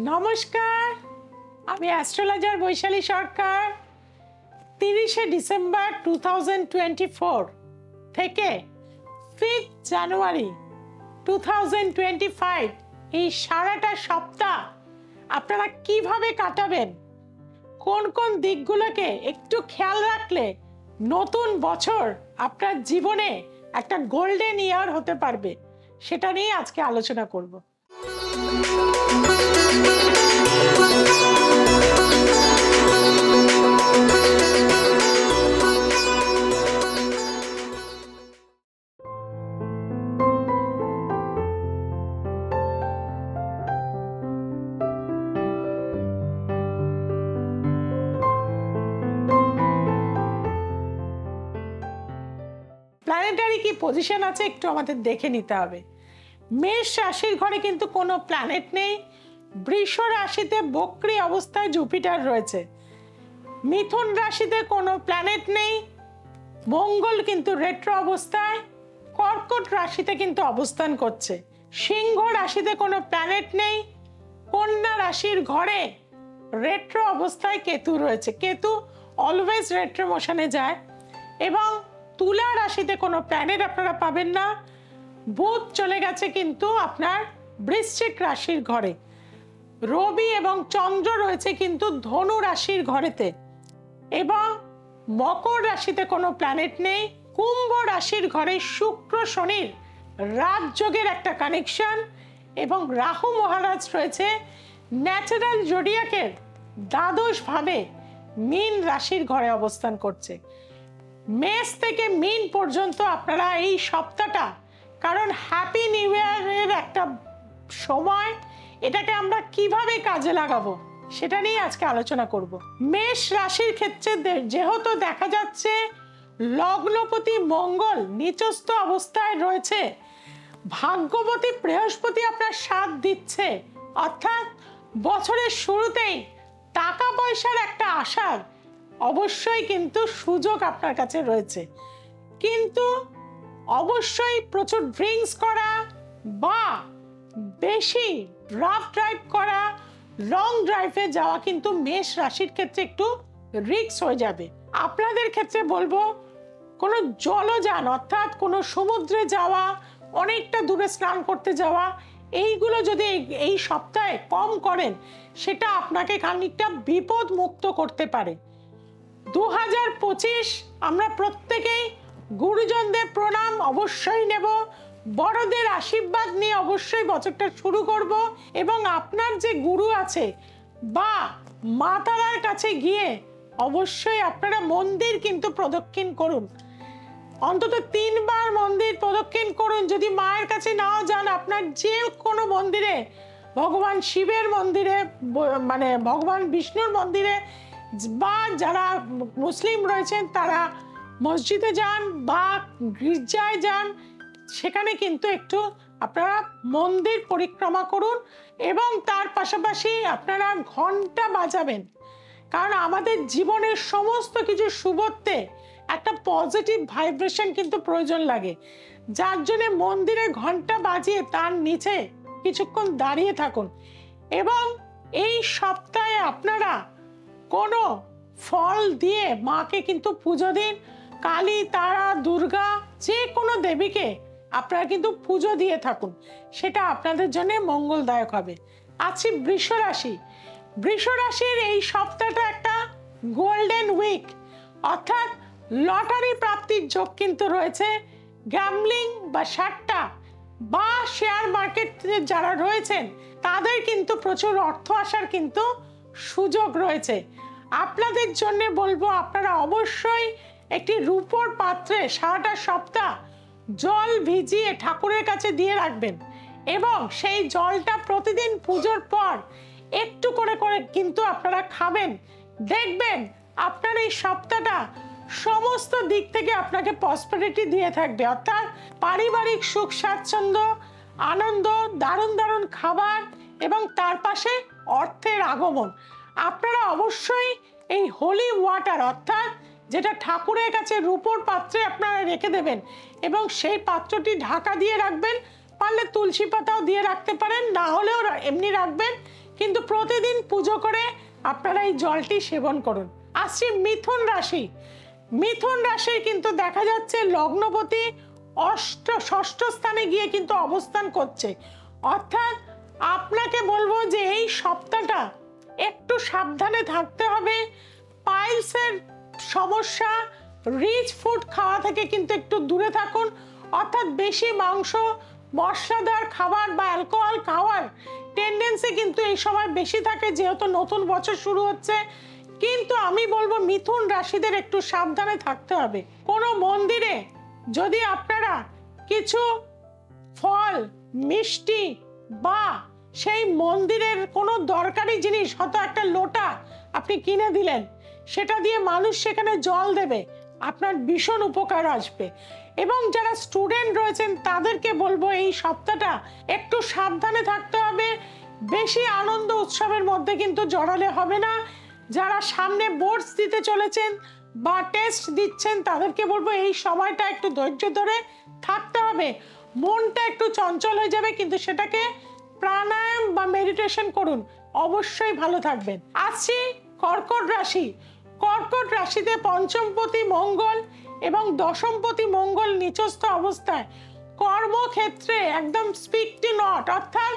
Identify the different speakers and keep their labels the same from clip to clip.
Speaker 1: নমস্কার, আমি অ্যাস্ট্রোলজার বৈশালী সরকার। 30শে ডিসেম্বর 2024 থেকে 5 জানুয়ারি 2025 এই সারাটা সপ্তাহ আপনারা কিভাবে কাটাবেন, কোন কোন দিকগুলোকে একটু খেয়াল রাখলে নতুন বছর আপনার জীবনে একটা গোল্ডেন ইয়ার হতে পারবে, সেটা নিয়ে আজকে আলোচনা করব। প্ল্যানেটারি কি পজিশন আছে একটু আমাদের দেখে নিতে হবে। মেষ রাশির ঘরে কিন্তু কোনো প্ল্যানেট নেই। বৃষ রাশিতে বক্রী অবস্থায় জুপিটার রয়েছে। মিথুন রাশিতে কোনো প্ল্যানেট নেই, মঙ্গল কিন্তু রেট্রো অবস্থায়। কর্কট রাশিতে কিন্তু অবস্থান করছে। সিংহ রাশিতে কোনো প্ল্যানেট নেই। কন্যা রাশির ঘরে রেট্রো অবস্থায় কেতু রয়েছে। কেতু অলওয়েজ রেট্রো মোশনে যায়। এবং তুলা রাশিতে কোনো প্ল্যানেট আপনারা পাবেন না। বুধ চলে গেছে কিন্তু আপনার বৃশ্চিক রাশির ঘরে। রবি এবং চন্দ্র রয়েছে কিন্তু ধনু রাশির ঘরেতে। এবং মকর রাশিতে কোনো প্ল্যানেট নেই। কুম্ভ রাশির ঘরে শুক্র শনির রাজযোগের একটা কানেকশন এবং রাহু মহারাজ রয়েছে ন্যাচারাল জোডিয়াকের দ্বাদশ ভাবে মীন রাশির ঘরে অবস্থান করছে। মেষ থেকে মীন পর্যন্ত আপনারা এই সপ্তাহটা, কারণ হ্যাপি নিউ ইয়ারের একটা সময়, এটাকে আমরা কিভাবে কাজে লাগাবো সেটা নিয়ে আজকে আলোচনা করব। মেষ রাশির ক্ষেত্রে যেহেতু দেখা যাচ্ছে লগ্নপতি মঙ্গল নিচস্থ অবস্থায় রয়েছে, ভাগ্যবতী বৃহস্পতি আপনার সাথ দিচ্ছে, অর্থাৎ বছরের শুরুতেই টাকা পয়সার একটা আশার অবশ্যই কিন্তু সুযোগ আপনার কাছে রয়েছে। কিন্তু অবশ্যই প্রচুর ড্রিঙ্কস করা বা বেশি রাফ ড্রাইভ করা, লং ড্রাইভে যাওয়া কিন্তু মেষ রাশির ক্ষেত্রে একটু রিস্ক হয়ে যাবে। আপনাদের ক্ষেত্রে বলবো কোনো জলযান অর্থাৎ কোনো সমুদ্রে যাওয়া, অনেকটা দূরে স্নান করতে যাওয়া, এইগুলো যদি এই সপ্তাহে কম করেন সেটা আপনাকে খানিকটা বিপদ মুক্ত করতে পারে। 2025 আমরা প্রত্যেকেই গুরুজনদের প্রণাম অবশ্যই নেব, বড়দের আশীর্বাদ নিয়ে অবশ্যই বছরটা শুরু করব। এবং আপনার যে গুরু আছে বা মা তারার কাছে গিয়ে অবশ্যই আপনারা মন্দির কিন্তু প্রদক্ষিণ করুন, অন্তত 3 বার মন্দির প্রদক্ষিণ করুন। যদি মায়ের কাছে নাও যান, আপনার যে কোনো মন্দিরে, ভগবান শিবের মন্দিরে, মানে ভগবান বিষ্ণুর মন্দিরে, বা যারা মুসলিম রয়েছেন তারা মসজিদে যান বা গির্জায় যান, সেখানে কিন্তু একটু আপনারা মন্দির পরিক্রমা করুন। এবং তার পাশাপাশি আপনারা ঘন্টা বাজাবেন, কারণ আমাদের জীবনের সমস্ত কিছু শুভত্বে একটা পজিটিভ ভাইব্রেশন কিন্তু প্রয়োজন লাগে, যার জন্য মন্দিরে ঘন্টা বাজিয়ে তার নিচে কিছুক্ষণ দাঁড়িয়ে থাকুন। এবং এই সপ্তাহে আপনারা কোনো ফল দিয়ে মাকে কিন্তু পুজো দিন। কালী, তারা, দুর্গা, যে কোনো দেবীকে আপনারা কিন্তু পুজো দিয়ে থাকুন, সেটা আপনাদের জন্য মঙ্গলদায়ক হবে। আছি বৃষ রাশি। বৃষ রাশির এই সপ্তাহটা একটা গোল্ডেন উইক, অর্থাৎ লটারি প্রাপ্তির যোগ কিন্তু রয়েছে। গ্যাম্বলিং বা সাট্টা বা শেয়ার মার্কেটে যারা রয়েছেন তাদের কিন্তু প্রচুর অর্থ আসার কিন্তু সুযোগ রয়েছে। আপনাদের জন্য বলবো আপনারা অবশ্যই একটি রূপোর পাত্রে সারাটা সপ্তাহ জল ভিজিয়ে ঠাকুরের কাছে দিয়ে রাখবেন এবং সেই জলটা প্রতিদিন পুজোর পর একটু করে করে কিন্তু আপনারা খাবেন। দেখবেন আপনার এই সপ্তাহটা সমস্ত দিক থেকে আপনাকে প্রসপারিটি দিয়ে থাকবে, অর্থাৎ পারিবারিক সুখ স্বাচ্ছন্দ্য, আনন্দ, দারুণ দারুণ খাবার এবং তার পাশে অর্থের আগমন। আপনারা অবশ্যই এই হোলি ওয়াটার, অর্থাৎ যেটা ঠাকুরের কাছে রূপোর পাত্রে আপনারা রেখে দেবেন এবং সেই পাত্রটি ঢাকা দিয়ে রাখবেন। পারলে তুলসী পাতাও দিয়ে রাখতে পারেন, না হলেও এমনি রাখবেন, কিন্তু প্রতিদিন পুজো করে আপনারা এই জলটি সেবন করুন। আসছি মিথুন রাশি। মিথুন রাশির কিন্তু দেখা যাচ্ছে লগ্নপতি ষষ্ঠ স্থানে গিয়ে কিন্তু অবস্থান করছে, অর্থাৎ আপনাকে বলবো যে এই সপ্তাহটা একটু সাবধানে থাকতে হবে। পাইলসের সমস্যা, রিচ ফুড খাওয়া থেকে কিন্তু একটু দূরে থাকুন, অর্থাৎ বেশি মাংস মশলাদার খাবার বা অ্যালকোহল খাওয়ার টেন্ডেন্সি কিন্তু এই সময় বেশি থাকে, যেহেতু নতুন বছর শুরু হচ্ছে। কিন্তু আমি বলবো মিথুন রাশিদের একটু সাবধানে থাকতে হবে। কোনো মন্দিরে যদি আপনারা কিছু ফল, মিষ্টি বা সেই মন্দিরের কোনো দরকারি জিনিস, হয়তো একটা লোটা আপনি কিনে দিলেন, সেটা দিয়ে মানুষ সেখানে জল দেবে, আপনার ভীষণ উপকার আসবে। এবং যারা স্টুডেন্ট রয়েছেন তাদেরকে বলবো এই সপ্তাহটা একটু সাবধানে থাকতে হবে, বেশি আনন্দ উৎসবের মধ্যে কিন্তু জড়ালে হবে না। যারা সামনে বোর্ডস দিতে চলেছেন বা টেস্ট দিচ্ছেন তাদেরকে বলবো এই সময়টা একটু ধৈর্য ধরে থাকতে হবে। মনটা একটু চঞ্চল হয়ে যাবে, কিন্তু সেটাকে প্রাণায়াম বা মেডিটেশন করুন, অবশ্যই ভালো থাকবেন। আসছি কর্কট রাশি। কর্কট রাশিতে পঞ্চমপতি মঙ্গল এবং দশমপতি মঙ্গল নিচস্থ অবস্থায় কর্মক্ষেত্রে একদম স্পিক টু নট, অর্থাৎ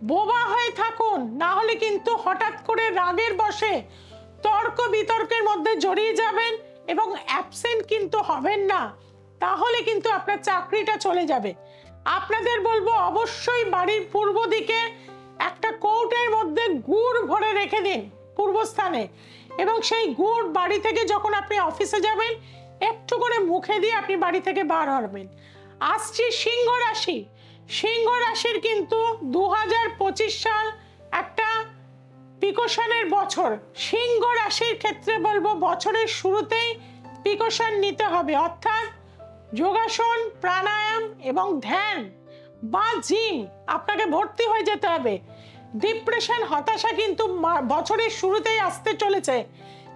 Speaker 1: বোবা হয়ে থাকুন, না হলে কিন্তু হঠাৎ করে রাগের বশে তর্ক বিতর্কের মধ্যে জড়িয়ে যাবেন এবং অ্যাবসেন্ট কিন্তু হবেন না, তাহলে কিন্তু আপনার চাকরিটা চলে যাবে। আপনাদের বলবো অবশ্যই বাড়ির পূর্ব দিকে একটা কৌটোর মধ্যে গুড় ভরে রেখে দিন পূর্বস্থানে, এবং সেই গুড় বাড়ি থেকে যখন আপনি অফিসে যাবেন একটু করে মুখে দিয়ে আপনি বাড়ি থেকে বার হবেন। আসছি সিংহ রাশি। সিংহ রাশির কিন্তু 2025 সাল একটা প্রিকশনের বছর। সিংহ রাশির ক্ষেত্রে বলবো বছরের শুরুতেই প্রিকশন নিতে হবে, অর্থাৎ যোগাসন, প্রাণায়াম এবং ধ্যান বা জিম আপনাকে ভর্তি হয়ে যেতে হবে। ডিপ্রেশন, হতাশা কিন্তু বছরের শুরুতেই আসতে চলেছে,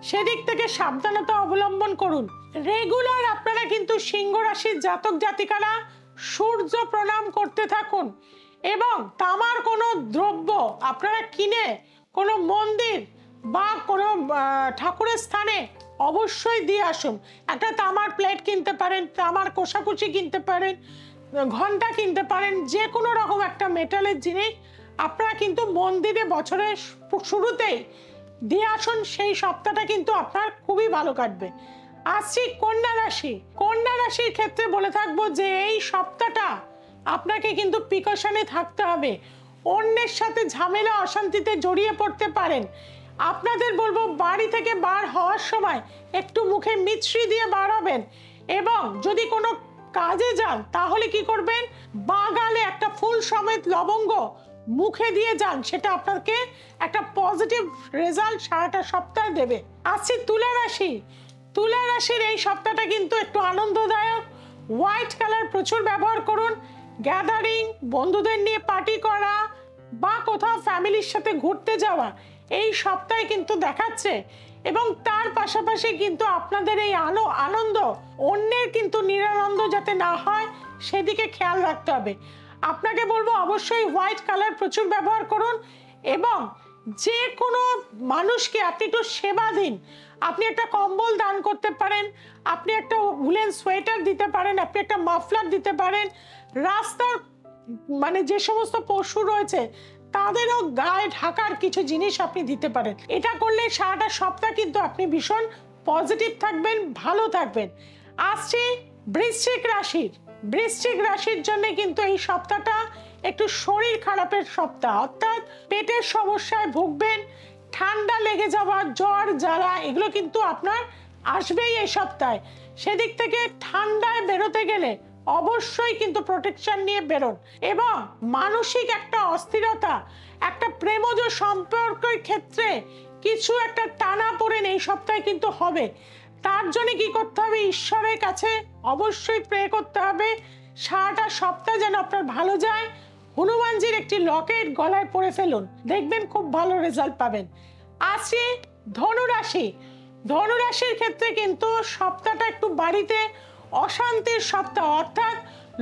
Speaker 1: সেদিক থেকে সাবধানতা অবলম্বন করুন। রেগুলার আপনারা কিন্তু সিংহ রাশির জাতক জাতিকারা সূর্য প্রণাম করতে থাকুন, এবং তামার কোনো দ্রব্য আপনারা কিনে কোনো মন্দির বা কোনো ঠাকুরের স্থানে অবশ্যই দিয়ে আসুন। একটা তামার প্লেট কিনতে পারেন, তামার কোষাকুচি কিনতে পারেন, ঘন্টা কিনতে পারেন, যে কোনো রকম একটা মেটালের জিনিস আপনারা কিন্তু মন্দিরে বছরের শুরুতেই দিয়ে আসুন। সেই সপ্তাহটা কিন্তু আপনার খুবই ভালো কাটবে। আসছি কন্যা রাশি। কন্যা রাশির ক্ষেত্রে বলে থাকবো যে এই সপ্তাহটা আপনাকে কিন্তু প্রিকশনে থাকতে হবে। অন্যের সাথে ঝামেলা অশান্তিতে জড়িয়ে পড়তে পারেন। আপনাদের বলবো বাড়ি থেকে বার হওয়ার সময় একটু মুখে মিছরি দিয়ে বার হবেন, এবং যদি কোনো কাজে যান তাহলে কি করবেন, বাগালে একটা ফুল সমেত লবঙ্গ মুখে দিয়ে যান, সেটা আপনাকে একটা পজিটিভ রেজাল্ট সারাটা সপ্তাহে দেবে। আসছি তুলা রাশি। তুলা রাশির এই সপ্তাহটা কিন্তু একটু আনন্দদায়ক। হোয়াইট কালার প্রচুর ব্যবহার করুন। গ্যাদারিং, বন্ধুদের নিয়ে পার্টি করা বা কোথাও ফ্যামিলির সাথে ঘুরতে যাওয়া এই সপ্তাহে কিন্তু দেখাচ্ছে, এবং তার পাশাপাশি কিন্তু আপনাদের এই আনন্দ অন্যের কিন্তু নিরানন্দ যাতে না হয় সেদিকে খেয়াল রাখতে হবে। আপনাকে বলবো অবশ্যই হোয়াইট কালার প্রচুর ব্যবহার করুন, এবং যে কোনো মানুষকে আপনি একটু সেবা দিন। আপনি একটা কম্বল দান করতে পারেন, আপনি একটা উলেন সোয়েটার দিতে পারেন, আপনি একটা মাফলার দিতে পারেন। রাস্তার মানে যে সমস্ত পশু রয়েছে তাদেরও গায়ে ঢাকার কিছু জিনিস আপনি দিতে পারেন। এটা করলে সারাটা সপ্তাহ কিন্তু আপনি ভীষণ পজিটিভ থাকবেন, ভালো থাকবেন। আসছি বৃশ্চিক রাশির। বৃশ্চিক রাশির জন্য কিন্তু এই সপ্তাহটা একটু শরীর খারাপের সপ্তাহ, অর্থাৎ পেটের সমস্যায় ভুগবেন, ঠান্ডা লেগে যাওয়া, জ্বর, জ্বালা এগুলো কিন্তু আপনার আসবেই এই সপ্তাহে। সেদিক থেকে ঠান্ডায় বেরোতে গেলে অবশ্যই কিন্তু প্রোটেকশন নিয়ে বেরোন, এবং মানসিক একটা অস্থিরতা, একটা প্রেমজ সম্পর্কের ক্ষেত্রে কিছু একটা টানাপোড়েন এই সপ্তাহে কিন্তু হবে। তার জন্য কি করতে হবে, ঈশ্বরের কাছে অবশ্যই প্রে করতে হবে সারাটা সপ্তাহ যেন আপনার ভালো যায়। হনুমানজির একটি লকেট গলায় পরে ফেলুন, দেখবেন খুব ভালো রেজাল্ট পাবেন। আসি ধনুরাশি। ধনুরাশির ক্ষেত্রে কিন্তু সপ্তাহটা একটু বাড়িতে অশান্তির সপ্তাহ, অর্থাৎ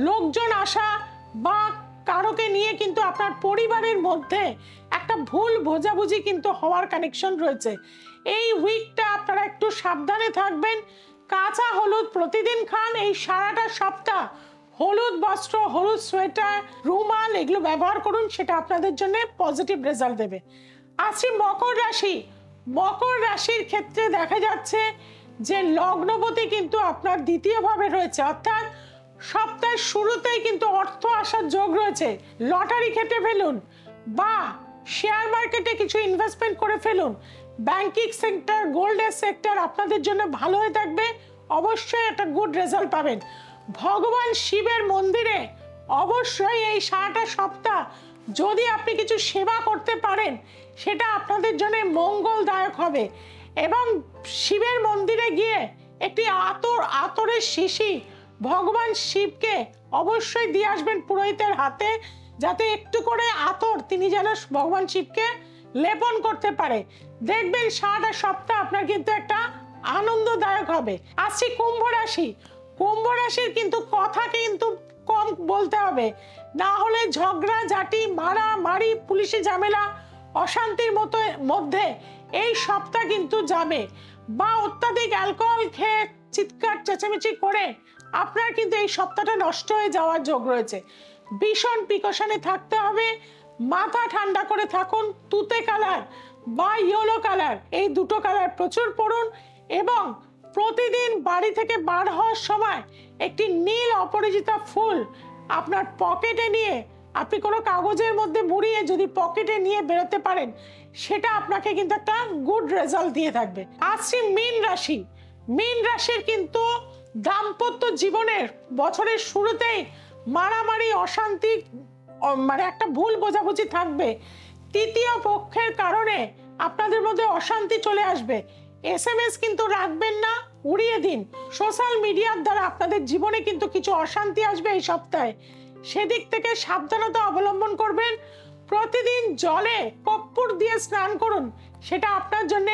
Speaker 1: লোকজন আসা বা কারোকে নিয়ে কিন্তু আপনার পরিবারের মধ্যে একটা ভুল বোঝাবুঝি কিন্তু হওয়ার কানেকশন রয়েছে। এই উইকটা আপনারা একটু সাবধানে থাকবেন। কাঁচা হলুদ প্রতিদিন খান। এই সারাটা সপ্তাহ হলুদ বস্ত্র, হলুদ সোয়েটার, রুমাল এগুলো ব্যবহার করুন, সেটা আপনাদের জন্য পজিটিভ রেজাল্ট দেবে। আসি মকর রাশি। মকর রাশির ক্ষেত্রে দেখা যাচ্ছে যে লগ্নপতি কিন্তু আপনার দ্বিতীয় ভাবে রয়েছে, অর্থাৎ সপ্তাহের শুরুতেই কিন্তু অর্থ আসার যোগ রয়েছে। লটারি কেটে ফেলুন বা শেয়ার মার্কেটে কিছু ইনভেস্টমেন্ট করে ফেলুন। ব্যাংকিং সেক্টর, গোল্ডের সেক্টর আপনাদের জন্য ভালো হয়ে থাকবে। অবশ্যই একটা গুড রেজাল্ট পাবেন। ভগবান শিবের মন্দিরে অবশ্যই এই সারাটা সপ্তাহ যদি আপনি কিছু সেবা করতে পারেন, সেটা আপনাদের জন্য মঙ্গলদায়ক হবে। এবং শিবের মন্দিরে গিয়ে একটি আতরের শিশি ভগবান শিবকে অবশ্যই দিয়ে আসবেন পুরোহিতের হাতে, যাতে একটু করে আতর তিনি যেন ভগবান শিবকে লেপন করতে পারে। দেখবেন সারাটা সপ্তাহ আপনার কিন্তু একটা আনন্দদায়ক হবে। আসছি কুম্ভ রাশি। কুম্ভ রাশির কিন্তু কথা কিন্তু কম বলতে হবে, না হলে ঝগড়া ঝাঁটি, মারামারি, পুলিশি ঝামেলা, অশান্তির মধ্যে এই সপ্তাহ কিন্তু যাবে। বা অত্যাধিক অ্যালকোহল খেয়ে চিৎকার চেঁচামেচি করে আপনার কিন্তু এই সপ্তাহটা নষ্ট হয়ে যাওয়ার যোগ রয়েছে। ভীষণ প্রিকশনে থাকতে হবে। মাথা ঠান্ডা করে থাকুন। তুতে কালার বা ইয়েলো কালার, এই দুটো কালার প্রচুর পড়ুন। এবং প্রতিদিন বাড়ি থেকে বার হওয়ার সময় একটি নীল অপরাজিতা ফুল আপনার পকেটে নিয়ে, আপনি কোনো কাগজের মধ্যে মুড়িয়ে যদি পকেটে নিয়ে বেরোতে পারেন, সেটা আপনাকে কিন্তু একটা গুড রেজাল্ট দিয়ে থাকবে। আসছি মীন রাশি। মীন রাশির কিন্তু দাম্পত্য জীবনের বছরের শুরুতেই মারামারি, অশান্তি, মানে একটা ভুল বোঝাবুঝি থাকবে। তৃতীয় পক্ষের কারণে আপনাদের মধ্যে অশান্তি চলে আসবে। SMS কিন্তু রাখবেন না, উড়িয়ে দিন। সোশ্যাল মিডিয়ার দ্বারা আপনাদের জীবনে কিন্তু কিছু অশান্তি আসবে এই সপ্তাহে, সেদিক থেকে সাবধানতা অবলম্বন করবেন। প্রতিদিন জলে কর্পূর দিয়ে স্নান করুন, সেটা আপনার জন্য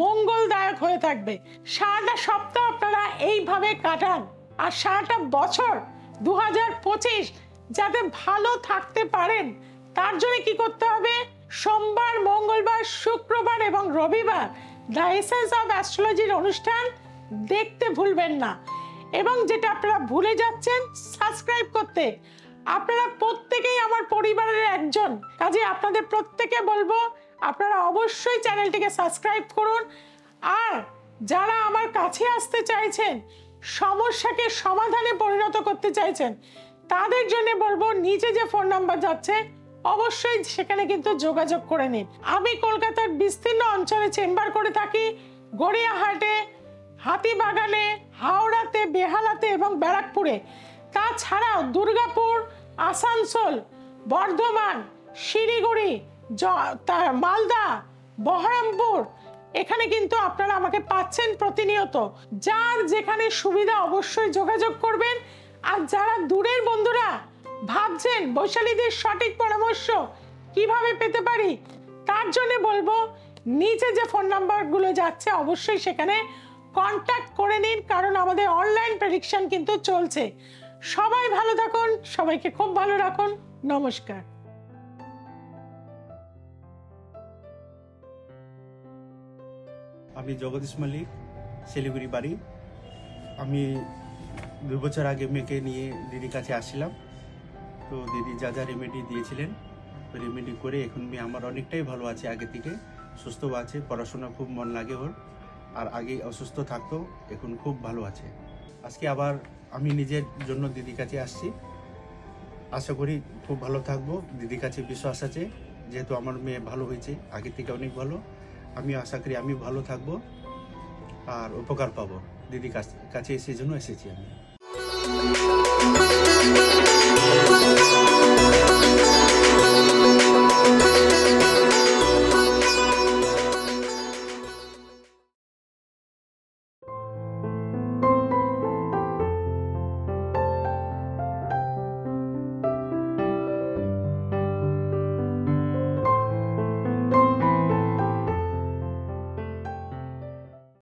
Speaker 1: মঙ্গলদায়ক হয়ে থাকবে। সারাটা সপ্তাহ আপনারা এইভাবে কাটান, আর সারাটা বছর 2025 যাতে ভালো থাকতে পারেন, তার জন্য কি করতে হবে? সোমবার, মঙ্গলবার, শুক্রবার এবং রবিবার দ্য এসেন্স অফ অ্যাস্ট্রোলজির অনুষ্ঠান দেখতে ভুলবেন না। এবং যেটা আপনারা ভুলে যাচ্ছেন, সাবস্ক্রাইব করতে। আপনারা প্রত্যেকেই আমার পরিবারের একজন, কাজে আপনাদের প্রত্যেকে বলবো আপনারা অবশ্যই চ্যানেলটিকে সাবস্ক্রাইব করুন। আর যারা আমার কাছে আসতে চাইছেন, সমস্যাকে সমাধানে পরিণত করতে চাইছেন, তাদের জন্য বলবো নিচে যে ফোন নাম্বার যাচ্ছে অবশ্যই সেখানে কিন্তু যোগাযোগ করে নিন। আমি কলকাতার বিস্তীর্ণ অঞ্চলে চেম্বার করে থাকি। গড়িয়াহাটে, হাতিবাগানে, হাওড়াতে, বেহালাতে এবং ব্যারাকপুরে। তাছাড়াও দুর্গাপুর, আসানসোল, বর্ধমান, শিলিগুড়ি, মালদা, বহরমপুর, এখানে কিন্তু আপনারা আমাকে পাচ্ছেন প্রতিনিয়ত। যার যেখানে সুবিধা অবশ্যই যোগাযোগ করবেন। আর যারা দূরের বন্ধুরা ভাবছেন বৈশালীদের সঠিক পরামর্শ কিভাবে পেতে পারি, তার জন্য বলবো নিচে যে ফোন নাম্বারগুলো যাচ্ছে অবশ্যই সেখানে কন্ট্যাক্ট করে নিন, কারণ আমাদের অনলাইন প্রেডিকশন কিন্তু চলছে। সবাই ভালো থাকুন, সবাইকে খুব ভালো রাখুন। নমস্কার।
Speaker 2: আমি জগদীশ মল্লিক, শিলিগুড়ি বাড়ি। আমি 2 বছর আগে মেয়েকে নিয়ে দিদির কাছে আসছিলাম। তো দিদি যা যা রেমেডি দিয়েছিলেন, তো রেমেডি করে এখন মেয়ে আমার অনেকটাই ভালো আছে, আগে থেকে সুস্থ আছে। পড়াশোনা খুব মন লাগে ওর, আর আগে অসুস্থ থাকতো, এখন খুব ভালো আছে। আজকে আবার আমি নিজের জন্য দিদির কাছে আসছি। আশা করি খুব ভালো থাকবো। দিদির কাছে বিশ্বাস আছে, যেহেতু আমার মেয়ে ভালো হয়েছে, আগে থেকে অনেক ভালো। আমি আশা করি আমি ভালো থাকবো আর উপকার পাবো। দিদির কাছে এসে জন্য এসেছি আমি।